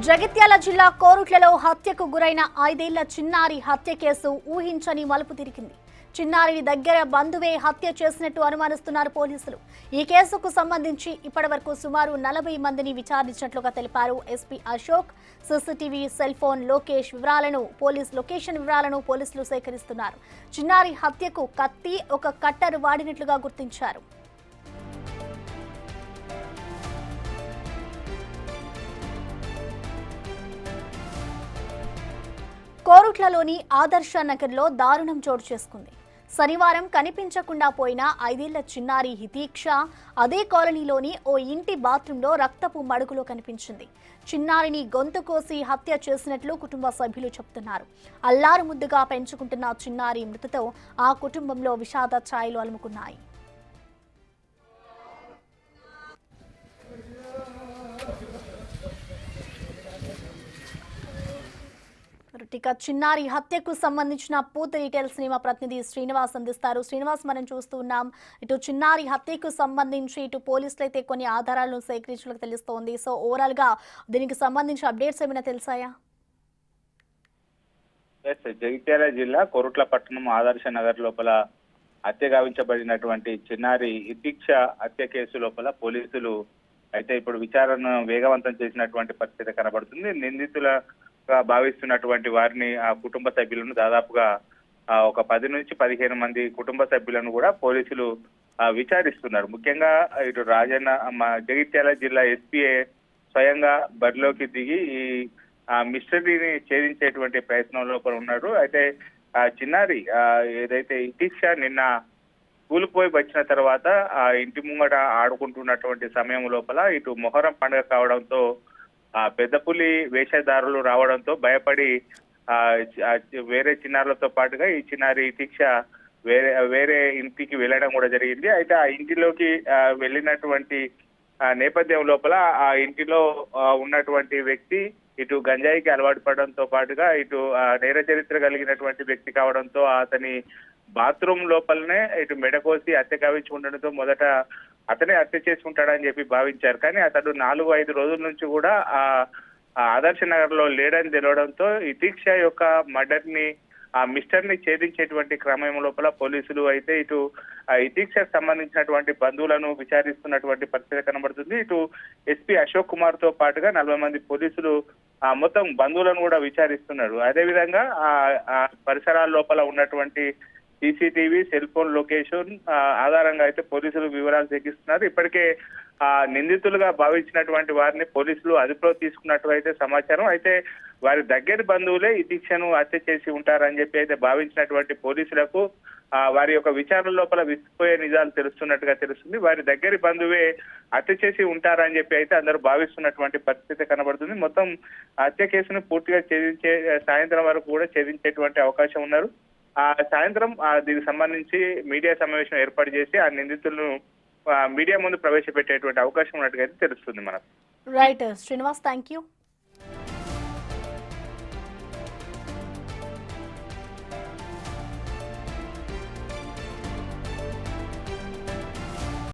జగిత్యాల జిల్లా కోరుట్లలో హత్యకు గురైన 5 ఏళ్ల చిన్నారి హత్య కేసు ఊహించని మలుపు తిరిగింది. చిన్నారిని దగ్గర బంధువే హత్య చేసినట్టు అనుమానిస్తున్నారు పోలీసులు. ఈ కేసుకు సంబంధించి ఇప్పటివరకు సుమారు 40 మందిని విచారించినట్లుగా తెలిపారు SP Ashok. CCTV, cell phone location వివరాలను పోలీసులు సేకరిస్తున్నారు. చిన్నారి హత్యకు కత్తి, ఒక కట్టర్ వాడినట్లుగా గుర్తించారు. కోరుట్లలోని ఆదర్శ నగర్లో దారుణం చోటు చేసుకుంది. శనివారం కనిపించకుండా పోయిన 5 ఏళ్ల చిన్నారి హితీక్ష అదే కాలనీలోని ఓ ఇంటి బాత్రూంలో రక్తపు మడుగులో కనిపించింది. చిన్నారిని గొంతు కోసి హత్య చేసినట్లు కుటుంబ సభ్యులు చెబుతున్నారు. అల్లారు ముద్దుగా పెంచుకుంటున్న చిన్నారి మృతితో ఆ కుటుంబంలో విషాద ఛాయలు అలుముకున్నాయి. చిన్నారి హత్యకు సంబంధించిన పూర్తి డీటెయిల్స్ ని మా ప్రతినిధి శ్రీనివాస్ అందిస్తారు. శ్రీనివాస్, మనం చూస్తూ ఉన్నాం, ఇటు చిన్నారి హత్యకు సంబంధించి ఇటు పోలీసులు అయితే కొన్ని ఆధారాలను సేకరించినట్లు తెలుస్తోంది. సో ఓవరాల్ గా దీనికి సంబంధించి అప్డేట్స్ ఏమైనా తెలుసాయా? జగిత్యాల జిల్లా కోరుట్ల పట్టణం ఆదర్శ నగర్ లోపల హత్య గావించబడినటువంటి చిన్నారి హితీక్ష హత్య కేసు లోపల పోలీసులు అయితే ఇప్పుడు విచారణను వేగవంతం చేసినటువంటి పరిస్థితి కనబడుతుంది. నిందితుల భావిస్తున్నటువంటి వారిని, ఆ కుటుంబ సభ్యులను దాదాపుగా ఒక 10 నుంచి 15 మంది కుటుంబ సభ్యులను కూడా పోలీసులు విచారిస్తున్నారు. ముఖ్యంగా ఇటు జగిత్యాల జిల్లా ఎస్పీఏ స్వయంగా బరిలోకి దిగి ఈ మిస్టరీని ఛేదించేటువంటి ప్రయత్నం లోపల ఉన్నారు. అయితే చిన్నారి ఏదైతే హితీక్ష నిన్న స్కూల్ పోయి వచ్చిన తర్వాత ఆ ఇంటి ముంగట ఆడుకుంటున్నటువంటి సమయం లోపల ఇటు మొహరం పండుగ కావడంతో పెద్ద పులి వేషధారులు రావడంతో భయపడి వేరే చిన్నారులతో పాటుగా ఈ చిన్నారి హితీక్ష వేరే ఇంటికి వెళ్ళడం కూడా జరిగింది. అయితే ఆ ఇంటిలోకి వెళ్ళినటువంటి నేపథ్యం లోపల ఆ ఇంటిలో ఉన్నటువంటి వ్యక్తి ఇటు గంజాయికి అలవాటు పడడంతో పాటుగా ఇటు నేర చరిత్ర కలిగినటువంటి వ్యక్తి కావడంతో అతని బాత్రూమ్ లోపలనే ఇటు మెడకోసి హత్య గావించి ఉండడంతో మొదట అతనే హత్య చేసుకుంటాడని చెప్పి భావించారు. కానీ అతడు 4-5 రోజుల నుంచి కూడా ఆ ఆదర్శ నగర్ లో లేడని తెలవడంతో హితీక్ష యొక్క మర్డర్ ని మిస్టర్ ని ఛేదించేటువంటి క్రమం లోపల పోలీసులు అయితే ఇటు హితీక్షకు సంబంధించినటువంటి బంధువులను విచారిస్తున్నటువంటి పరిస్థితి కనబడుతుంది. ఇటు ఎస్పీ అశోక్ కుమార్ తో పాటుగా 40 మంది పోలీసులు మొత్తం బంధువులను కూడా విచారిస్తున్నారు. అదేవిధంగా ఆ పరిసరాల లోపల ఉన్నటువంటి సీసీటీవీ, సెల్ ఫోన్ లొకేషన్ ఆధారంగా అయితే పోలీసులు వివరాలు సేకరిస్తున్నారు. ఇప్పటికే నిందితులుగా భావించినటువంటి వారిని పోలీసులు అదుపులో తీసుకున్నట్టు అయితే సమాచారం. అయితే వారి దగ్గర బంధువులే ఈ దీక్షను హత్య చేసి ఉంటారని చెప్పి అయితే భావించినటువంటి పోలీసులకు వారి యొక్క విచారణ లోపల విసిపోయే నిజాలు తెలుస్తున్నట్టుగా తెలుస్తుంది. వారి దగ్గరి బంధువే హత్య చేసి ఉంటారని చెప్పి అయితే అందరూ భావిస్తున్నటువంటి పరిస్థితి కనబడుతుంది. మొత్తం హత్య కేసును పూర్తిగా సాయంత్రం వరకు కూడా ఛేదించేటువంటి అవకాశం ఉన్నారు. సాయంత్రం దీనికి సంబంధించి మీడియా సమావేశం ఏర్పాటు చేసి ఆ నిందితులను మీడియా ముందు ప్రవేశపెట్టేటువంటి అవకాశం ఉన్నట్టుగా తెలుస్తుంది మనకు. Right Srinivas, thank you.